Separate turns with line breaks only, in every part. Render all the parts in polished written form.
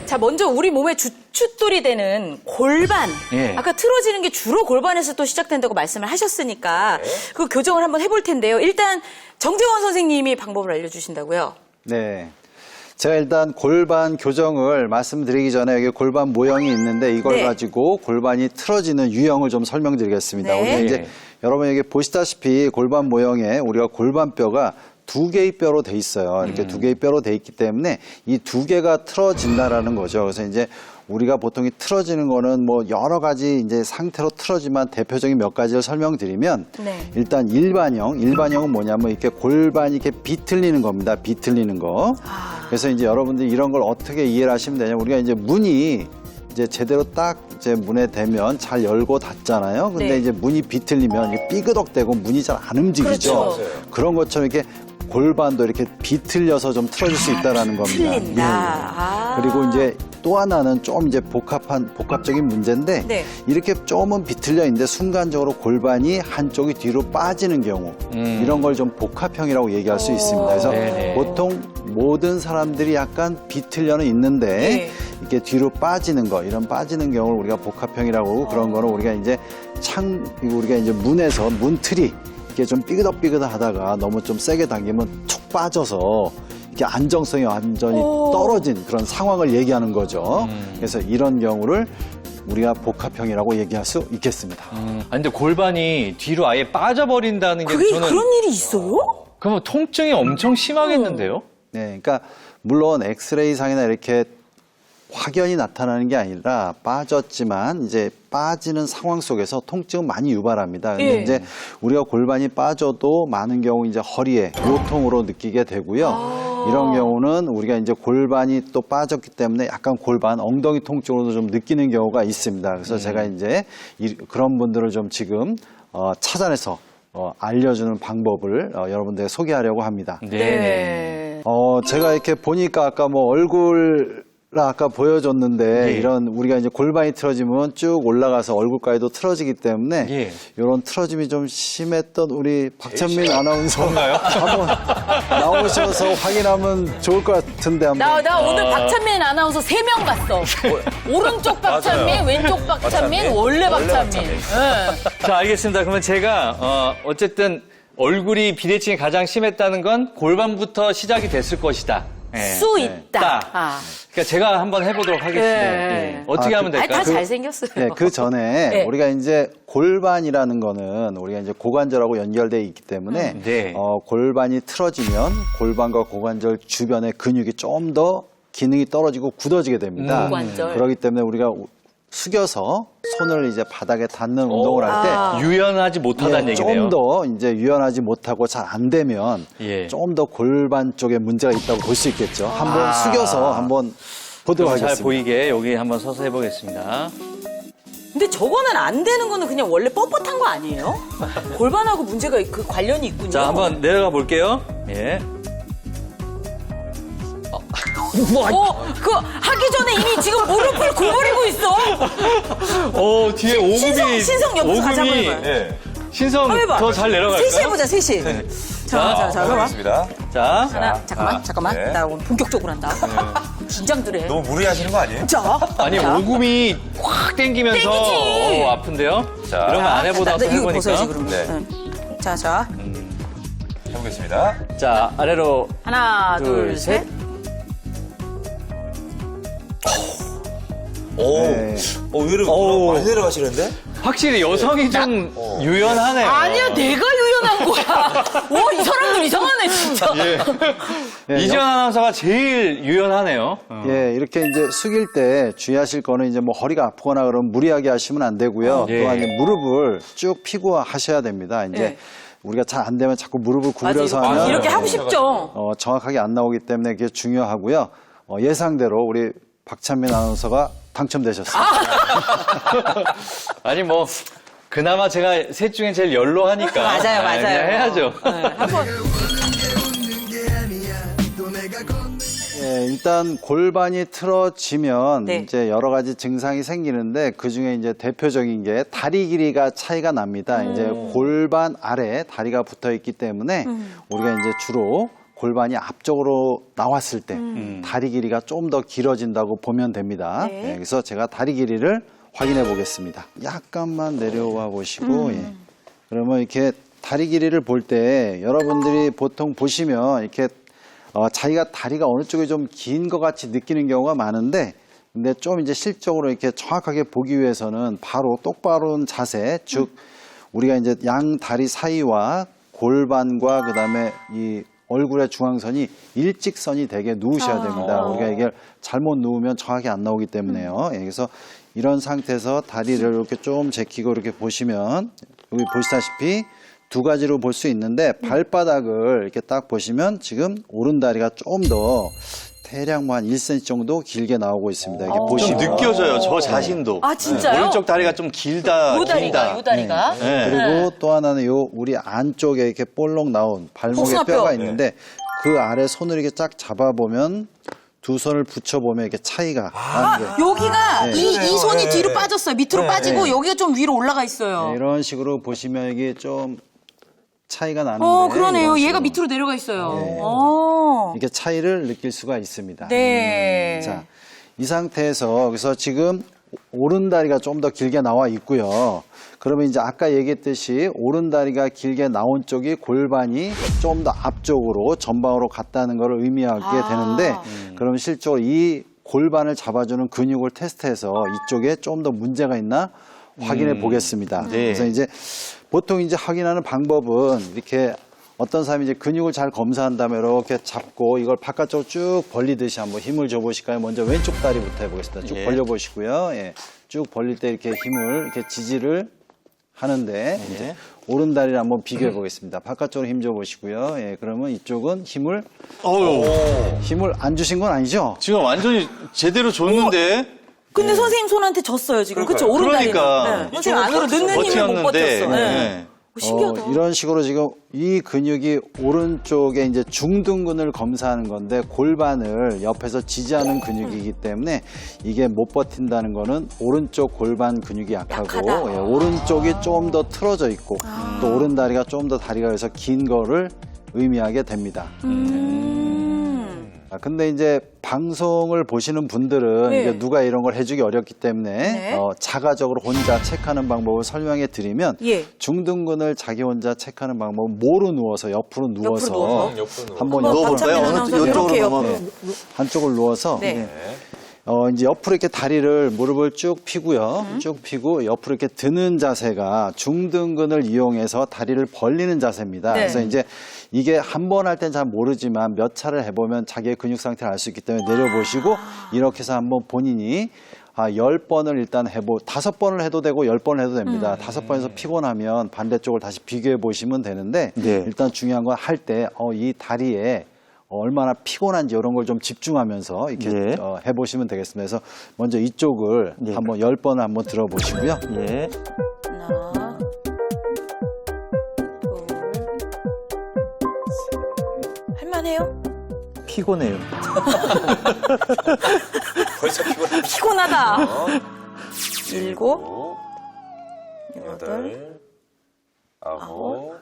자, 먼저 우리 몸의 주춧돌이 되는 골반.
예.
아까 틀어지는 게 주로 골반에서 또 시작된다고 말씀을 하셨으니까 그 교정을 한번 해볼 텐데요. 일단 정재원 선생님이 방법을 알려주신다고요.
네. 제가 일단 골반 교정을 말씀드리기 전에 여기 골반 모형이 있는데 이걸
네.
가지고 골반이 틀어지는 유형을 좀 설명드리겠습니다.
네.
우리가 이제
예.
여러분 여기 보시다시피 골반 모형에 우리가 골반뼈가 두 개의 뼈로 돼 있어요. 이렇게 두 개의 뼈로 돼 있기 때문에 이 두 개가 틀어진다라는 거죠. 그래서 이제 우리가 보통 이 틀어지는 거는 뭐 여러 가지 이제 상태로 틀어지만 대표적인 몇 가지를 설명드리면
네.
일단 일반형은 뭐냐면 이렇게 골반이 이렇게 비틀리는 겁니다. 비틀리는 거. 그래서 이제 여러분들이 이런 걸 어떻게 이해를 하시면 되냐면 우리가 이제 문이 이제 제대로 딱 이제 문에 대면 잘 열고 닫잖아요. 근데
네.
이제 문이 비틀리면 이게 삐그덕대고 문이 잘 안 움직이죠.
그렇죠.
그런 것처럼 이렇게 골반도 이렇게 비틀려서 좀 틀어질 수 있다라는 겁니다.
틀린다.
예, 예.
아.
그리고 이제 또 하나는 좀 이제 복합적인 문제인데
네.
이렇게 조금은 비틀려 있는데 순간적으로 골반이 한쪽이 뒤로 빠지는 경우 이런 걸 좀 복합형이라고 얘기할 수 있습니다. 그래서
네네.
보통 모든 사람들이 약간 비틀려는 있는데
네.
이렇게 뒤로 빠지는 거 이런 빠지는 경우를 우리가 복합형이라고 하고 그런 거는 우리가 이제 우리가 이제 문에서 문틀이 이렇게 좀 삐그덕삐그덕 하다가 너무 좀 세게 당기면 툭 빠져서 이렇게 안정성이 완전히 떨어진 그런 상황을 얘기하는 거죠. 그래서 이런 경우를 우리가 복합형이라고 얘기할 수 있겠습니다.
아니, 근데 골반이 뒤로 아예 빠져버린다는 게
그게
저는
그런 일이 있어요?
그러면 통증이 엄청 심하겠는데요?
네, 그러니까 물론 엑스레이 상이나 이렇게 확연히 나타나는 게 아니라 빠졌지만 이제 빠지는 상황 속에서 통증은 많이 유발합니다. 근데
예.
이제 우리가 골반이 빠져도 많은 경우 이제 허리에 요통으로 느끼게 되고요. 이런 경우는 우리가 이제 골반이 또 빠졌기 때문에 약간 골반 엉덩이 통증으로도 좀 느끼는 경우가 있습니다. 그래서 제가 이제 그런 분들을 좀 지금 찾아내서 알려주는 방법을 여러분들에게 소개하려고 합니다.
네.
제가 이렇게 보니까 아까 뭐 얼굴 아까 보여줬는데
예.
이런 우리가 이제 골반이 틀어지면 쭉 올라가서 얼굴까지도 틀어지기 때문에
예.
이런 틀어짐이 좀 심했던 우리 박찬민 아나운서 한번 나오셔서 확인하면 좋을 것 같은데 한번.
나 오늘 박찬민 아나운서 3명 봤어. 오른쪽 박찬민, 왼쪽 박찬민, 원래 박찬민. 네.
자, 알겠습니다. 그러면 제가 어쨌든 얼굴이 비대칭이 가장 심했다는 건 골반부터 시작이 됐을 것이다. 예.
수 있다.
있다.
아.
그러니까 제가 한번 해보도록 하겠습니다.
예.
예. 어떻게 하면
아니,
될까요?
다 잘생겼어요.
네, 그 전에
네.
우리가 이제 골반이라는 거는 우리가 이제 고관절하고 연결되어 있기 때문에
네.
골반이 틀어지면 골반과 고관절 주변의 근육이 좀 더 기능이 떨어지고 굳어지게 됩니다.
고관절.
그렇기 때문에 우리가 숙여서 손을 이제 바닥에 닿는 운동을 할 때
유연하지 못하다는 얘기네요.
좀 더 이제 유연하지 못하고 잘 안 되면
예.
좀 더 골반 쪽에 문제가 있다고 볼 수 있겠죠. 한번 숙여서 한번 보도록
잘
하겠습니다.
보이게 여기 한번 서서 해보겠습니다.
근데 저거는 안 되는 거는 그냥 원래 뻣뻣한 거 아니에요? 골반하고 문제가 그 관련이 있군요.
자, 한번 내려가 볼게요. 예.
그 하기 전에 이미 지금 무릎을 구부리고 있어.
뒤에 오금이.
신성 옆에서 같이 한번 해봐요.
예.
신성
한번 해봐.
더 잘 내려갈까요?
셋이 해보자, 셋이. 자, 해봐.
알겠습니다.
자,
하나, 잠깐만.
네.
나 오늘 본격적으로 한다. 긴장들 해.
너무 무리하시는 거 아니에요?
자,
아니
자.
오금이 확 땡기면서
땡기지.
아픈데요?
자.
이런 거 안 해보다 또
이거
해보니까.
벗어야지, 그러면.
네.
응. 자.
해보겠습니다.
자, 아래로
하나,
둘,
둘,
셋.
셋.
오,
네.
의외로 많이 내려가시는데?
확실히 여성이 좀 유연하네요.
아니야, 내가 유연한 거야. 와, 이 사람들 이상하네, 진짜.
예,
이지연 아나운서가 제일 유연하네요.
예, 이렇게 이제 숙일 때 주의하실 거는 이제 뭐 허리가 아프거나 그러면 무리하게 하시면 안 되고요.
예.
또한 이제 무릎을 쭉 펴고 하셔야 됩니다. 이제
예.
우리가 잘 안 되면 자꾸 무릎을 구부려서
맞아,
하면
이렇게 하고 싶죠.
정확하게 안 나오기 때문에 그게 중요하고요. 예상대로 우리 박찬민 아나운서가 당첨되셨습니다.
아니 뭐 그나마 제가 셋 중에 제일 연로하니까.
맞아요.
그냥 해야죠.
예, 일단 골반이 틀어지면
네.
이제 여러 가지 증상이 생기는데 그 중에 이제 대표적인 게 다리 길이가 차이가 납니다. 이제 골반 아래 다리가 붙어 있기 때문에 우리가 이제 주로 골반이 앞쪽으로 나왔을 때 다리 길이가 좀 더 길어진다고 보면 됩니다.
네.
그래서 제가 다리 길이를 확인해 보겠습니다. 약간만 내려와 보시고 그러면 이렇게 다리 길이를 볼 때 여러분들이 보통 보시면 이렇게 자기가 다리가 어느 쪽이 좀 긴 것 같이 느끼는 경우가 많은데 근데 좀 이제 실적으로 이렇게 정확하게 보기 위해서는 바로 똑바른 자세, 즉 우리가 이제 양 다리 사이와 골반과 그다음에 이 얼굴의 중앙선이 일직선이 되게 누우셔야 됩니다. 우리가 이게 잘못 누우면 정확히 안 나오기 때문에요. 예, 그래서 이런 상태에서 다리를 이렇게 좀 제키고 이렇게 보시면 여기 보시다시피 두 가지로 볼 수 있는데 발바닥을 이렇게 딱 보시면 지금 오른다리가 좀 더 대략 한 1cm 정도 길게 나오고 있습니다. 이렇게
좀
보시면
느껴져요, 저 자신도.
아, 진짜요?
오른쪽 다리가 좀 길다.
요 다리가, 요 다리가.
네.
그리고 또 하나는 요 우리 안쪽에 이렇게 볼록 나온 발목에
복숭아뼈.
뼈가 있는데 그 아래 손을 이렇게 쫙 잡아보면 두 손을 붙여보면 이렇게 차이가 나는 게
여기가
네.
이 손이 뒤로 빠졌어요. 밑으로 빠지고 여기가 좀 위로 올라가 있어요.
네, 이런 식으로 보시면 이게 좀 차이가 나는데
그러네요.
이런
얘가
식으로
밑으로 내려가 있어요.
네.
어.
이렇게 차이를 느낄 수가 있습니다.
네.
자, 이 상태에서 그래서 지금 오른다리가 좀 더 길게 나와 있고요. 그러면 이제 아까 얘기했듯이 오른다리가 길게 나온 쪽이 골반이 좀 더 앞쪽으로 전방으로 갔다는 것을 의미하게 되는데 그러면 실제로 이 골반을 잡아주는 근육을 테스트해서 이쪽에 좀 더 문제가 있나 확인해 보겠습니다.
네.
그래서 이제 보통 이제 확인하는 방법은 이렇게 어떤 사람이 이제 근육을 잘 검사한 다음에 이렇게 잡고 이걸 바깥쪽으로 쭉 벌리듯이 한번 힘을 줘 보실까요? 먼저 왼쪽 다리부터 해보겠습니다. 쭉
예.
벌려 보시고요. 예. 쭉 벌릴 때 이렇게 힘을 이렇게 지지를 하는데 이제 오른 다리를 한번 비교해 보겠습니다. 바깥쪽으로 힘 줘 보시고요. 예. 그러면 이쪽은 힘을 안 주신 건 아니죠?
지금 완전히 제대로 줬는데.
근데 선생님 손한테 졌어요, 지금. 그쵸? 오른다리는.
그러니까.
네. 선생님 안으로 넣는 힘을 못
버텼는데.
버텼어. 네.
네.
신기하다.
이런 식으로 지금 이 근육이 오른쪽에 이제 중둔근을 검사하는 건데 골반을 옆에서 지지하는 근육이기 때문에 이게 못 버틴다는 거는 오른쪽 골반 근육이 약하고
약하다.
예, 오른쪽이 좀 더 틀어져 있고 또 오른다리가 좀 더 다리가 그래서 긴 거를 의미하게 됩니다. 근데 이제 방송을 보시는 분들은
네.
이게 누가 이런 걸 해주기 어렵기 때문에
네.
자가적으로 혼자 체크하는 방법을 설명해 드리면
예.
중둔근을 자기 혼자 체크하는 방법은 모로 누워서 옆으로 누워서 한번
한번
누워볼까요?
박찬민 아나운서 이렇게 옆으로.
한쪽을 누워서
네.
이제 옆으로 이렇게 다리를 무릎을 쭉 펴고요. 쭉 펴고 옆으로 이렇게 드는 자세가 중둔근을 이용해서 다리를 벌리는 자세입니다.
네.
그래서 이제 이게 한 번 할 땐 잘 모르지만 몇 차를 해보면 자기의 근육 상태를 알 수 있기 때문에 내려보시고 이렇게 해서 한번 본인이 10번을 일단 5번을 해도 되고 10번을 해도 됩니다. 5번에서 피곤하면 반대쪽을 다시 비교해 보시면 되는데
네.
일단 중요한 건 할 때 이 다리에 얼마나 피곤한지 이런 걸 좀 집중하면서 이렇게
예.
해보시면 되겠습니다. 그래서 먼저 이쪽을 한번 10번을 한번 들어보시고요.
예.
하나, 둘, 셋. 할만해요?
피곤해요.
벌써 피곤해.
피곤하다. 일곱,
여덟, 아홉,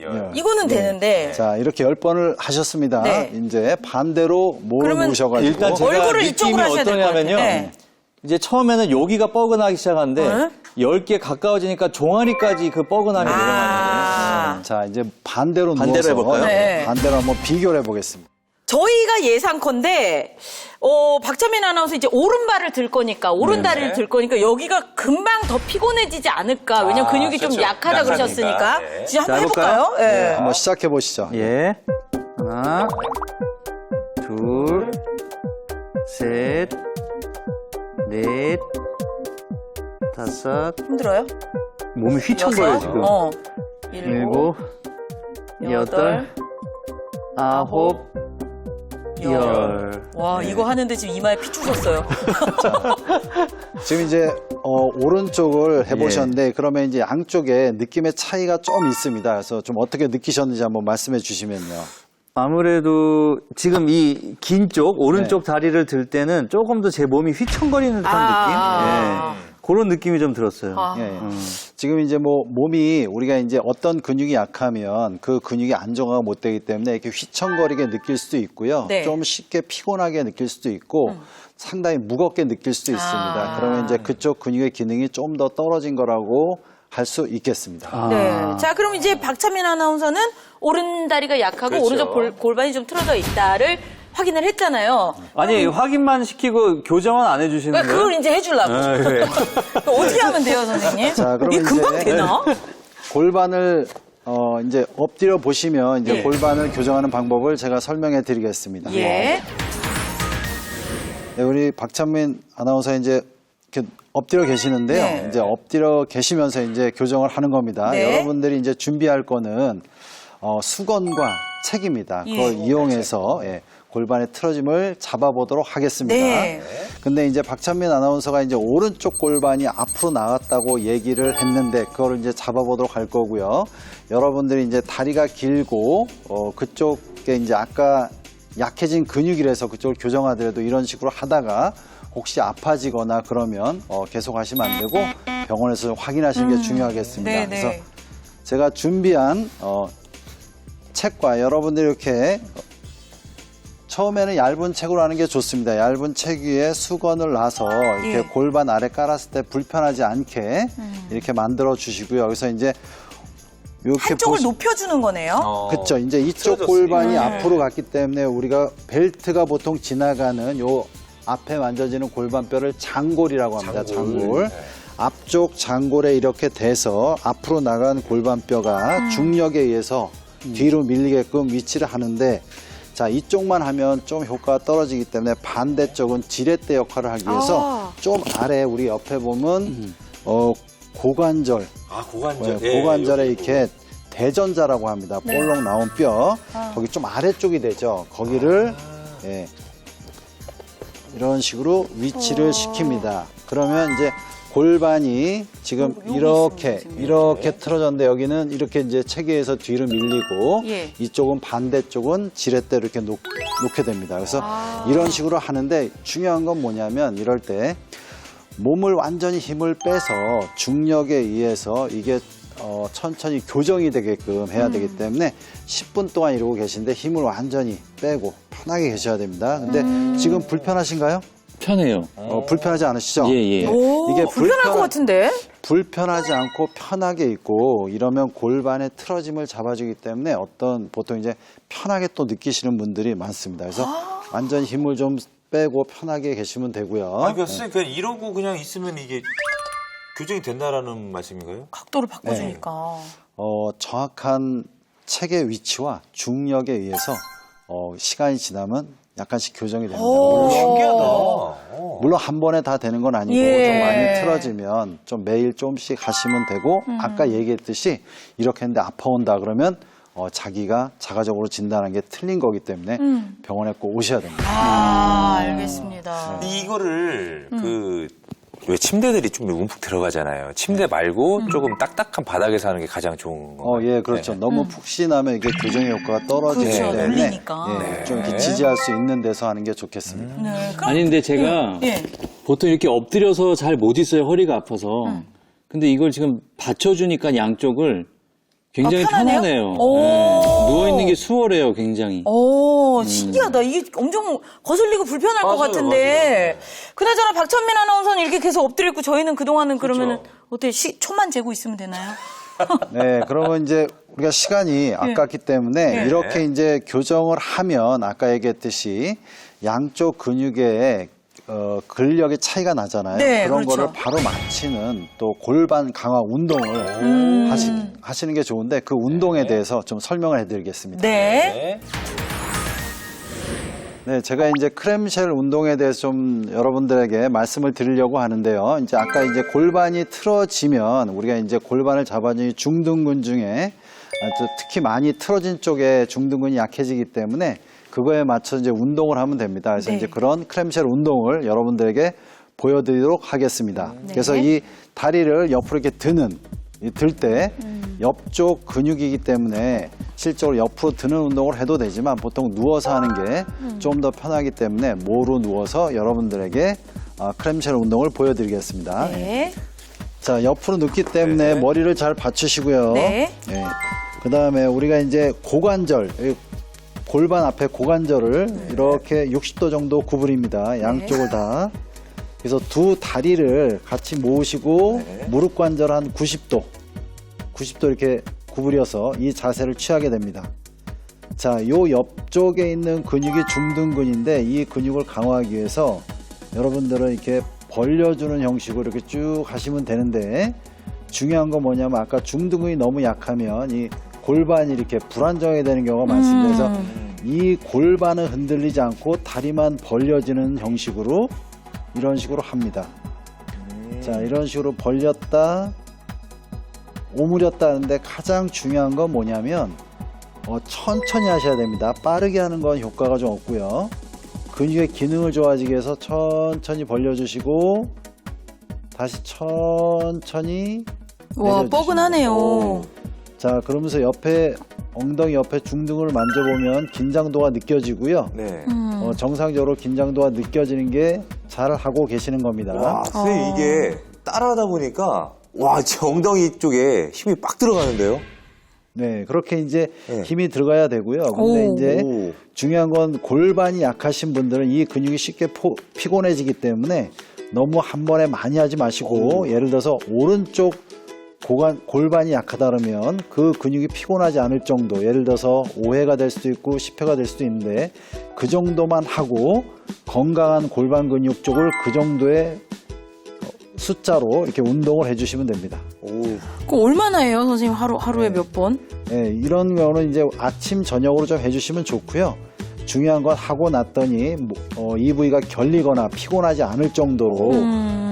열.
이거는 되는데.
자, 이렇게 10번을 하셨습니다.
네.
이제 반대로 모를
그러면
누우셔가지고.
일단 제가
얼굴을
느낌이
이쪽으로 하셔야 될것
어떠냐면요.
같아요. 네.
이제 처음에는 여기가 뻐근하기 시작하는데
네?
10개 가까워지니까 종아리까지 그 뻐근함이 내려가는
아.
자, 이제 반대로
반대로
누워서
해볼까요?
네.
반대로 한번 비교를 해보겠습니다.
저희가 예상컨대 박찬민 아나운서 이제 오른발을 들 거니까 오른다리를
네네.
들 거니까 여기가 금방 더 피곤해지지 않을까. 왜냐면 근육이 좀
그렇죠.
약하다
약하니까.
그러셨으니까.
네.
진짜 한번
자, 해볼까요?
해볼까요? 예.
한번 시작해 보시죠.
예. 하나, 둘, 셋, 넷, 다섯.
힘들어요?
몸이 휘청거려요, 지금.
일곱,
여덟, 아홉, 열.
와, 이거 하는데 지금 이마에 피 주셨어요.
지금 이제 오른쪽을 해보셨는데 그러면 이제 양쪽에 느낌의 차이가 좀 있습니다. 그래서 좀 어떻게 느끼셨는지 한번 말씀해 주시면요.
아무래도 지금 이 긴 쪽, 오른쪽 다리를 들 때는 조금 더 제 몸이 휘청거리는 듯한
아.
느낌? 예.
그런 느낌이 좀 들었어요.
아.
예, 예. 지금 이제 뭐 몸이 우리가 이제 어떤 근육이 약하면 그 근육이 안정화가 못 되기 때문에 이렇게 휘청거리게 느낄 수도 있고요.
네.
좀 쉽게 피곤하게 느낄 수도 있고 상당히 무겁게 느낄 수도 있습니다. 그러면 이제 그쪽 근육의 기능이 좀 더 떨어진 거라고 할 수 있겠습니다.
네. 자, 그럼 이제 박찬민 아나운서는 오른 다리가 약하고
그렇죠.
오른쪽 골반이 좀 틀어져 있다를 확인을 했잖아요.
아니 확인만 시키고 교정은 안 해주시는
그러니까
거예요?
그걸 이제 해주려고.
네.
어떻게 하면 돼요, 선생님?
자, 그럼
이게 금방
이제-
되나?
골반을 이제 엎드려 보시면 이제
예.
골반을 교정하는 방법을 제가 설명해 드리겠습니다.
예.
네, 우리 박찬민 아나운서 이제 이렇게 엎드려 계시는데요.
네.
이제 엎드려 계시면서 이제 교정을 하는 겁니다.
네.
여러분들이 이제 준비할 거는 수건과 책입니다.
예.
그걸 이용해서 골반의 틀어짐을 잡아보도록 하겠습니다.
네.
근데 이제 박찬민 아나운서가 이제 오른쪽 골반이 앞으로 나갔다고 얘기를 했는데 그거를 이제 잡아보도록 할 거고요. 여러분들이 이제 다리가 길고 그쪽에 이제 아까 약해진 근육이라서 그쪽을 교정하더라도 이런 식으로 하다가 혹시 아파지거나 그러면 계속 하시면 안 되고 병원에서 좀 확인하시는 게 중요하겠습니다.
네,
그래서
네.
제가 준비한 책과 여러분들이 이렇게 처음에는 얇은 책으로 하는 게 좋습니다. 얇은 책 위에 수건을 놔서 이렇게
예.
골반 아래 깔았을 때 불편하지 않게 이렇게 만들어 주시고요. 여기서 이제 이렇게
한쪽을 높여주는 거네요.
그렇죠. 이제 이쪽
틀어졌으니까.
골반이 앞으로 갔기 때문에 우리가 벨트가 보통 지나가는 요 앞에 만져지는 골반뼈를 장골이라고 합니다. 장골. 앞쪽 장골에 이렇게 돼서 앞으로 나간 골반뼈가 중력에 의해서 뒤로 밀리게끔 위치를 하는데 자, 이쪽만 하면 좀 효과가 떨어지기 때문에 반대쪽은 지렛대 역할을 하기 위해서 좀 아래 우리 옆에 보면 고관절,
고관절.
고관절에 이렇게 대전자라고 합니다. 볼록 나온 뼈. 거기 좀 아래쪽이 되죠. 거기를 이런 식으로 위치를 시킵니다. 그러면 이제 골반이 지금 이렇게 틀어졌는데 여기는 이렇게 이제 체계에서 뒤로 밀리고
예.
이쪽은 반대쪽은 지렛대로 이렇게 놓게 됩니다. 그래서 이런 식으로 하는데 중요한 건 뭐냐면 이럴 때 몸을 완전히 힘을 빼서 중력에 의해서 이게 천천히 교정이 되게끔 해야 되기 때문에 10분 동안 이러고 계신데 힘을 완전히 빼고 편하게 계셔야 됩니다. 근데 지금 불편하신가요?
편해요.
불편하지 않으시죠?
예, 예.
오,
이게
불편할 것 같은데?
불편하지 않고 편하게 있고 이러면 골반의 틀어짐을 잡아주기 때문에 보통 이제 편하게 또 느끼시는 분들이 많습니다. 그래서 완전 힘을 좀 빼고 편하게 계시면 되고요.
그러니까 선생님 그냥 이러고 그냥 있으면 이게 교정이 된다라는 말씀인가요?
각도를 바꿔주니까.
정확한 책의 위치와 중력에 의해서 시간이 지나면 약간씩 교정이 됩니다.
신기하다.
물론 한 번에 다 되는 건 아니고
예.
좀 많이 틀어지면 좀 매일 조금씩 하시면 되고 아까 얘기했듯이 이렇게 했는데 아파온다 그러면 자기가 자가적으로 진단한 게 틀린 거기 때문에 병원에 꼭 오셔야 됩니다.
알겠습니다.
이거를 왜 침대들이 좀 움푹 들어가잖아요. 침대 말고 조금 딱딱한 바닥에서 하는 게 가장 좋은 거.
예, 그렇죠. 너무 푹신하면 이게 교정 효과가 떨어지기
그렇죠.
때문에
눌리니까.
좀 이렇게 지지할 수 있는 데서 하는 게 좋겠습니다.
네. 그럼
아니 근데 제가
예.
보통 이렇게 엎드려서 잘 못 있어요. 허리가 아파서. 근데 이걸 지금 받쳐주니까 양쪽을 굉장히
편하네요?
편하네요.
오.
누워있는 게 수월해요, 굉장히.
오, 신기하다. 이게 엄청 거슬리고 불편할 것
맞아요,
같은데. 그나저나 박찬민 아나운서는 이렇게 계속 엎드려 있고 저희는 그동안은 그러면은 어떻게 초만 재고 있으면 되나요?
네, 그러면 이제 우리가 시간이 아깝기 때문에 이렇게 이제 교정을 하면 아까 얘기했듯이 양쪽 근육의 근력의 차이가 나잖아요.
네,
그런
그렇죠.
거를 바로 맞추는 또 골반 강화 운동을 하시는 게 좋은데 그 운동에 대해서 좀 설명을 해드리겠습니다.
네.
네, 제가 이제 크렘쉘 운동에 대해서 좀 여러분들에게 말씀을 드리려고 하는데요. 이제 아까 이제 골반이 틀어지면 우리가 이제 골반을 잡아주는 중둔근 중에 특히 많이 틀어진 쪽에 중둔근이 약해지기 때문에 그거에 맞춰 이제 운동을 하면 됩니다. 그래서
네.
이제 그런 크렘쉘 운동을 여러분들에게 보여드리도록 하겠습니다. 그래서 이 다리를 옆으로 이렇게 들 때 옆쪽 근육이기 때문에 실제로 옆으로 드는 운동을 해도 되지만 보통 누워서 하는 게 좀 더 편하기 때문에 모로 누워서 여러분들에게 크램쉘 운동을 보여드리겠습니다.
네.
자, 옆으로 눕기 때문에 머리를 잘 받치시고요.
네.
그 다음에 우리가 이제 고관절, 골반 앞에 고관절을 이렇게 60도 정도 구부립니다. 양쪽을 다. 그래서 두 다리를 같이 모으시고 무릎 관절 한 90도 이렇게 구부려서 이 자세를 취하게 됩니다. 자, 요 옆쪽에 있는 근육이 중둔근인데 이 근육을 강화하기 위해서 여러분들은 이렇게 벌려주는 형식으로 이렇게 쭉 하시면 되는데 중요한 건 뭐냐면 아까 중둔근이 너무 약하면 이 골반이 이렇게 불안정하게 되는 경우가 많습니다. 그래서 이 골반을 흔들리지 않고 다리만 벌려지는 형식으로 이런 식으로 합니다. 자, 이런 식으로 벌렸다 오므렸다 하는데 가장 중요한 건 뭐냐면 천천히 하셔야 됩니다. 빠르게 하는 건 효과가 좀 없고요. 근육의 기능을 좋아지기 위해서 천천히 벌려주시고 다시 천천히
와,
내려주시면
뻐근하네요.
자, 그러면서 옆에 엉덩이 옆에 중둔근을 만져보면 긴장도가 느껴지고요.
네.
정상적으로 긴장도가 느껴지는 게 잘 하고 계시는 겁니다.
와, 선생님 이게 따라하다 보니까 와, 제 엉덩이 쪽에 힘이 빡 들어가는데요.
네, 그렇게 이제
네.
힘이 들어가야 되고요. 근데
오.
이제 중요한 건 골반이 약하신 분들은 이 근육이 쉽게 피곤해지기 때문에 너무 한 번에 많이 하지 마시고 예를 들어서 오른쪽 골반이 약하다 그러면 그 근육이 피곤하지 않을 정도, 예를 들어서 5회가 될 수도 있고 10회가 될 수도 있는데 그 정도만 하고 건강한 골반 근육 쪽을 그 정도의 숫자로 이렇게 운동을 해주시면 됩니다.
그거 얼마나 해요, 선생님? 하루에 몇 번?
네, 이런 경우는 이제 아침, 저녁으로 좀 해주시면 좋고요. 중요한 건 하고 났더니 이 부위가 결리거나 피곤하지 않을 정도로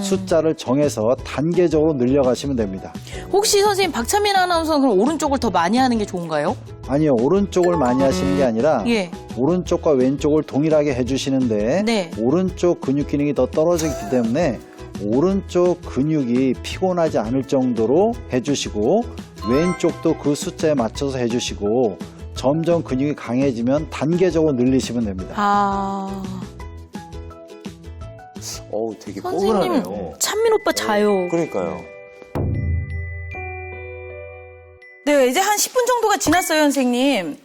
숫자를 정해서 단계적으로 늘려가시면 됩니다.
혹시 선생님 박찬민 아나운서는 그럼 오른쪽을 더 많이 하는 게 좋은가요?
아니요, 오른쪽을 많이 하시는 게 아니라
예.
오른쪽과 왼쪽을 동일하게 해주시는데
네.
오른쪽 근육 기능이 더 떨어지기 때문에 오른쪽 근육이 피곤하지 않을 정도로 해주시고 왼쪽도 그 숫자에 맞춰서 해주시고 점점 근육이 강해지면 단계적으로 늘리시면 됩니다.
아,
어우, 되게
선생님,
뻐근하네요.
찬민 오빠 자요.
그러니까요.
네, 이제 한 10분 정도가 지났어요, 선생님.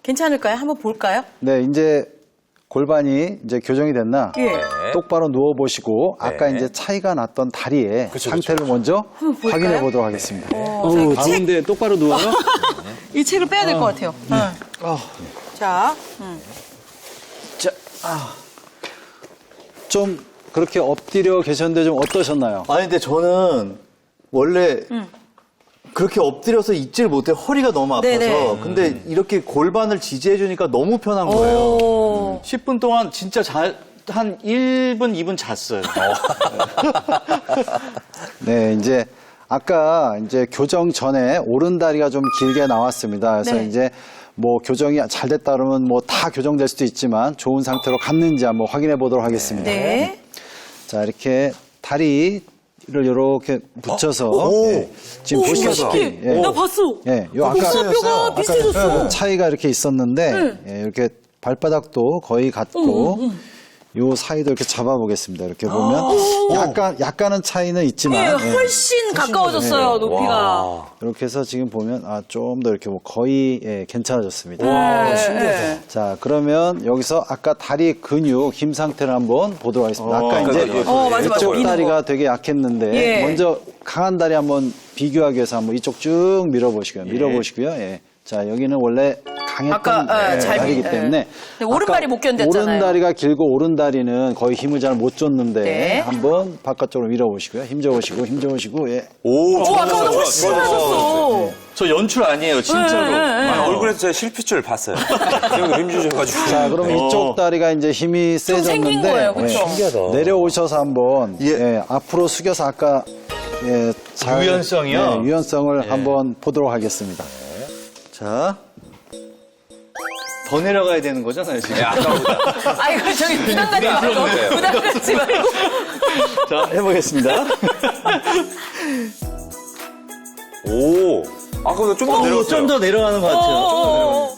괜찮을까요? 한번 볼까요?
네, 이제 골반이 이제 교정이 됐나?
예.
똑바로 누워 보시고 아까
네.
이제 차이가 났던 다리의
그쵸,
상태를 먼저
볼까요?
확인해 보도록 하겠습니다.
가운데 똑바로 누워요?
이 책을 빼야 될 것 같아요. 자,
좀 그렇게 엎드려 계셨는데 좀 어떠셨나요?
아니, 근데 저는 원래 그렇게 엎드려서 있질 못해. 허리가 너무 아파서.
네네.
근데 이렇게 골반을 지지해주니까 너무 편한 거예요.
오.
10분 동안 진짜 한 1분, 2분 잤어요.
네, 이제 아까 이제 교정 전에 오른다리가 좀 길게 나왔습니다. 그래서
네.
이제 뭐 교정이 잘 됐다 그러면 뭐 다 교정될 수도 있지만 좋은 상태로 갔는지 한번 확인해 보도록 하겠습니다.
네.
자, 이렇게 다리를 이렇게 붙여서 예, 지금
오,
보시다시피
신기해. 나 봤어.
예, 요 아까
뼈가 비슷해졌어.
차이가 이렇게 있었는데 예, 이렇게 발바닥도 거의 같고 요 사이도 이렇게 잡아보겠습니다. 이렇게 보면 약간은 차이는
예,
있지만 예,
훨씬 가까워졌어요, 높이가.
와.
이렇게 해서 지금 보면 좀 더 이렇게 뭐 거의 괜찮아졌습니다.
네.
신기하다.
자, 그러면 여기서 아까 다리 근육 힘 상태를 한번 보도록 하겠습니다. 아까 이제
맞아.
이쪽
미는
다리가
거.
되게 약했는데
예.
먼저 강한 다리 한번 비교하기 위해서 한번 이쪽 쭉 밀어보시고요. 예. 자, 여기는 원래 강했던
아까, 잘
다리이기
밀-
때문에
근데 오른발이 못 견뎠잖아요.
오른다리가 길고 오른다리는 거의 힘을 잘 못 줬는데
네.
한번 바깥쪽으로 밀어보시고요. 힘줘보시고 예.
오,
아까보다 훨씬 나아졌어.
저 연출 아니에요, 진짜로.
아니, 얼굴에서 제가 실핏줄 봤어요. 여기 힘 주셔가지고.
자, 그러면 이쪽 다리가 이제 힘이
좀
세졌는데
생긴 거예요, 그쵸?
신기하다.
내려오셔서 한번 앞으로 숙여서 아까 잘,
유연성이요?
유연성을 한번 보도록 하겠습니다.
자. 더 내려가야 되는 거잖아요, 지금.
아까보다.
아, 이거 저기 부담 갖지 말고. 부담 갖지 말고.
자, 해보겠습니다.
오. 아까보다 좀 더 내려갔어요.
좀 더 내려가는 것 같아요.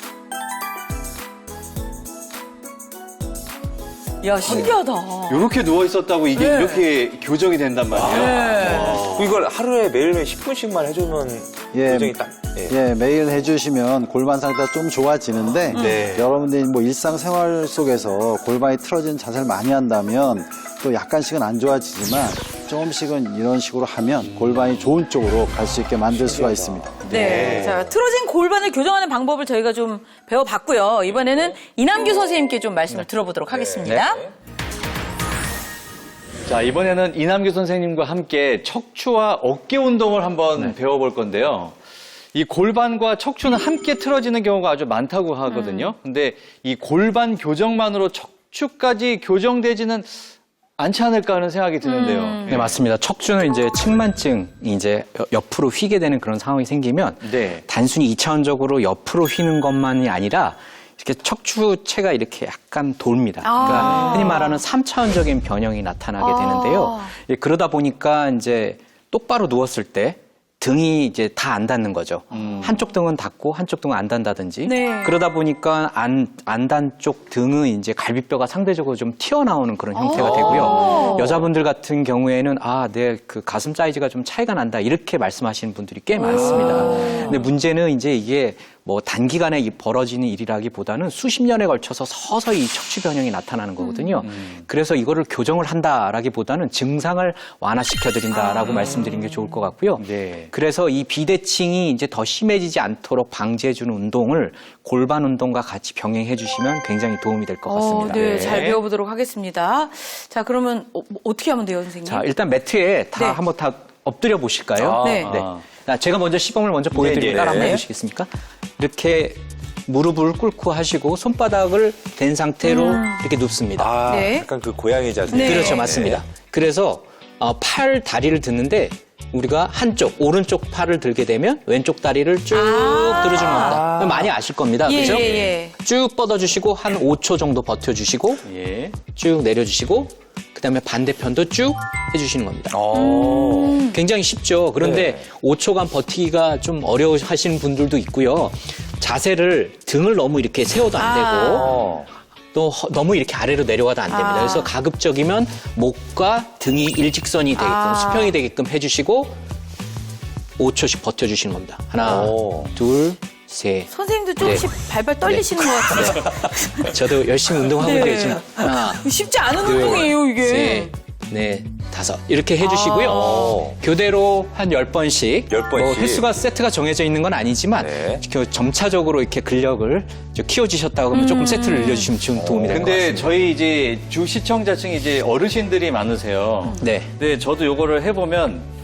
야, 신기하다.
이렇게 누워 있었다고 이게
네.
이렇게 교정이 된단 말이에요.
이걸 하루에 매일매일 10분씩만 해주면
예.
교정이 딱. 예.
예, 매일 해주시면 골반 상태가 좀 좋아지는데
네.
여러분들이 뭐 일상생활 속에서 골반이 틀어진 자세를 많이 한다면 또 약간씩은 안 좋아지지만 조금씩은 이런 식으로 하면 골반이 좋은 쪽으로 갈 수 있게 만들 수가 있습니다.
네. 자, 틀어진 골반을 교정하는 방법을 저희가 좀 배워봤고요. 이번에는 이남규 선생님께 좀 말씀을 들어보도록 하겠습니다.
자, 이번에는 이남규 선생님과 함께 척추와 어깨 운동을 한번 배워볼 건데요. 이 골반과 척추는 함께 틀어지는 경우가 아주 많다고 하거든요. 근데 이 골반 교정만으로 척추까지 교정되지는 않지 않을까 하는 생각이 드는데요.
네, 맞습니다. 척추는 이제 측만증이 이제 옆으로 휘게 되는 그런 상황이 생기면
네.
단순히 2차원적으로 옆으로 휘는 것만이 아니라 이렇게 척추체가 이렇게 약간 돕니다. 그러니까 흔히 말하는 3차원적인 변형이 나타나게 되는데요. 예, 그러다 보니까 이제 똑바로 누웠을 때 등이 이제 다 안 닿는 거죠. 한쪽 등은 닿고 한쪽 등은 안 닿는다든지.
네.
그러다 보니까 안 닿은 쪽 등은 이제 갈비뼈가 상대적으로 좀 튀어나오는 그런 형태가 되고요. 여자분들 같은 경우에는 내 그 가슴 사이즈가 좀 차이가 난다 이렇게 말씀하시는 분들이 꽤 많습니다. 근데 문제는 이제 이게 뭐 단기간에 벌어지는 일이라기보다는 수십 년에 걸쳐서 서서히 이 척추 변형이 나타나는 거거든요. 그래서 이거를 교정을 한다라기보다는 증상을 완화시켜드린다라고 말씀드리는 게 좋을 것 같고요.
네.
그래서 이 비대칭이 이제 더 심해지지 않도록 방지해주는 운동을 골반 운동과 같이 병행해 주시면 굉장히 도움이 될 것 같습니다.
네, 잘 배워보도록 하겠습니다. 자, 그러면 어떻게 하면 돼요, 선생님?
자, 일단 매트에 다
네.
한번 다 엎드려 보실까요?
네.
자, 제가 먼저 시범을 먼저 보여드리고
네,
따라
네.
한번 해주시겠습니까? 이렇게 무릎을 꿇고 하시고 손바닥을 댄 상태로 이렇게 눕습니다.
네.
약간 그 고양이 자세.
네.
그렇죠, 맞습니다. 그래서 팔 다리를 듣는데 우리가 한쪽 오른쪽 팔을 들게 되면 왼쪽 다리를 쭉 들어주는 겁니다. 많이 아실 겁니다,
예,
그렇죠?
예.
쭉 뻗어주시고 한 5초 정도 버텨주시고
예.
쭉 내려주시고 그다음에 반대편도 쭉 해주시는 겁니다. 굉장히 쉽죠. 그런데 5초간 버티기가 좀 어려워하시는 분들도 있고요. 자세를 등을 너무 이렇게 세워도 안 되고 또 너무 이렇게 아래로 내려가도 안 됩니다. 그래서 가급적이면 목과 등이 일직선이 되게끔 수평이 되게끔 해주시고 5초씩 버텨주시는 겁니다. 하나, 둘, 셋.
선생님도 조금씩 발발 떨리시는 것 같은데.
저도 열심히 운동하고
네.
있는데 지금 하나,
쉽지 않은
둘,
운동이에요, 이게.
셋, 넷, 다섯. 이렇게 해주시고요. 교대로 한 10번씩.
10번씩.
뭐 횟수가 세트가 정해져 있는 건 아니지만
네.
점차적으로 이렇게 근력을 좀 키워주셨다고 하면 조금 세트를 늘려주시면 좀 도움이 될 것
근데
같습니다.
저희 이제 주 시청자층이 이제 어르신들이 많으세요.
네.
근데 저도 요거를 해보면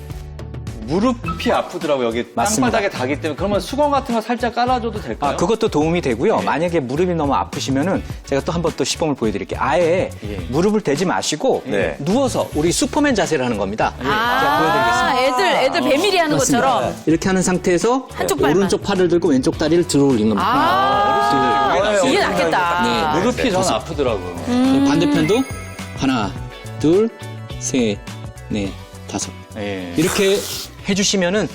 무릎이 아프더라고요. 여기
맞습니다.
땅바닥에 닿기 때문에. 그러면 수건 같은 거 살짝 깔아줘도 될까요?
그것도 도움이 되고요. 만약에 무릎이 너무 아프시면은 제가 또 한 번 또 시범을 보여드릴게요. 아예 무릎을 대지 마시고
네.
누워서 우리 슈퍼맨 자세를 하는 겁니다. 제가 보여드리겠습니다.
애들 배밀이 하는 것처럼.
이렇게 하는 상태에서
한쪽 발만.
오른쪽 팔을 들고 왼쪽 다리를 들어 올리는 겁니다.
이게 낫겠다.
네.
무릎이 저는 아프더라고요.
반대편도 하나, 둘, 셋, 넷, 다섯.
예.
이렇게 해주시면은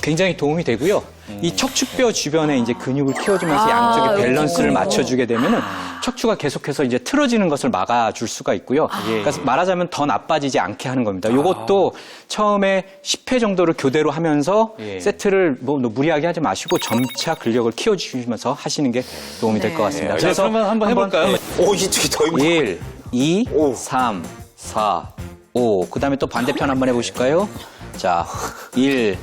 굉장히 도움이 되고요. 이 척추뼈 주변에 이제 근육을 키워주면서 양쪽의 밸런스를 맞춰주게 되면은 척추가 계속해서 이제 틀어지는 것을 막아줄 수가 있고요. 그러니까 말하자면 더 나빠지지 않게 하는 겁니다. 이것도 처음에 10회 정도를 교대로 하면서 세트를 뭐 무리하게 하지 마시고 점차 근력을 키워주시면서 하시는 게 도움이 될 것 같습니다.
자, 그러면 한번 해볼까요?
오, 이쪽이 더 힘들어.
1, 2, 3, 4, 5. 그 다음에 또 반대편 한번 해보실까요? 자, 1,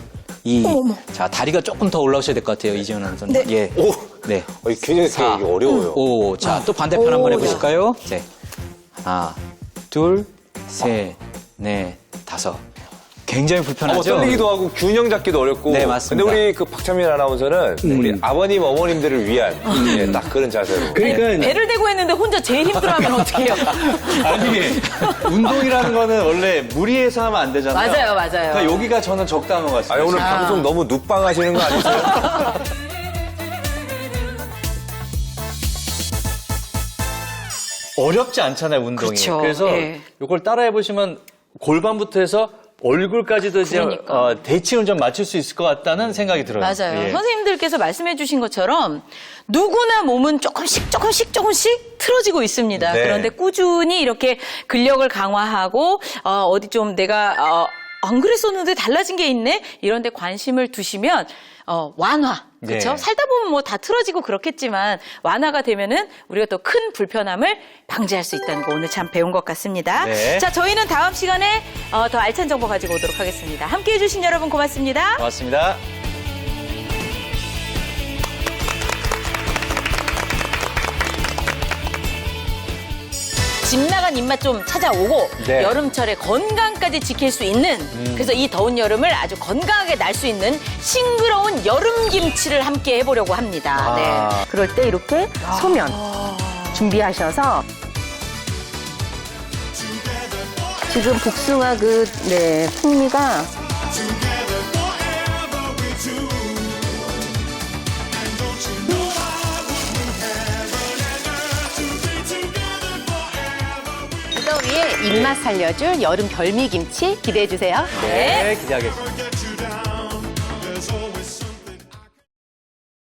2. 자, 다리가 조금 더 올라오셔야 될 것 같아요, 이지연 아나운서님. 예.
오.
네.
굉장히
사,
이게 어려워요.
5. 자, 또 반대편 한번 해보실까요? 네. 하나, 둘, 셋, 넷, 다섯. 굉장히 불편하죠?
떨리기도 하고 균형 잡기도 어렵고.
네, 맞습니다.
근데 우리 그 박찬민 아나운서는 우리 아버님, 어머님들을 위한 예, 딱 그런 자세로.
그러니까
배를 대고 했는데 혼자 제일 힘들어하면 어떡해요?
아니, 운동이라는 거는 원래 무리해서 하면 안 되잖아요.
맞아요, 맞아요.
그러니까 여기가 저는 적당한 것 같습니다.
오늘 방송 너무 눕방 하시는 거 아니세요?
어렵지 않잖아요, 운동이.
그렇죠.
그래서
예.
이걸 따라해 보시면 골반부터 해서 얼굴까지도 이제
그러니까.
대칭을 좀 맞출 수 있을 것 같다는 생각이 들어요.
맞아요.
예.
선생님들께서 말씀해 주신 것처럼 누구나 몸은 조금씩 틀어지고 있습니다.
네.
그런데 꾸준히 이렇게 근력을 강화하고 어디 좀 내가 안 그랬었는데 달라진 게 있네? 이런 데 관심을 두시면 완화. 그렇죠?
네.
살다 보면 뭐 다 틀어지고 그렇겠지만 완화가 되면은 우리가 또 큰 불편함을 방지할 수 있다는 거 오늘 참 배운 것 같습니다.
네.
자, 저희는 다음 시간에 더 알찬 정보 가지고 오도록 하겠습니다. 함께해 주신 여러분 고맙습니다.
고맙습니다.
집 나간 입맛 좀 찾아오고
네.
여름철에 건강까지 지킬 수 있는 그래서 이 더운 여름을 아주 건강하게 날 수 있는 싱그러운 여름 김치를 함께 해보려고 합니다. 네.
그럴 때 이렇게 소면 준비하셔서 지금 복숭아 풍미가 무더위에 입맛 살려줄 여름 별미김치 기대해 주세요.
네, 기대하겠습니다.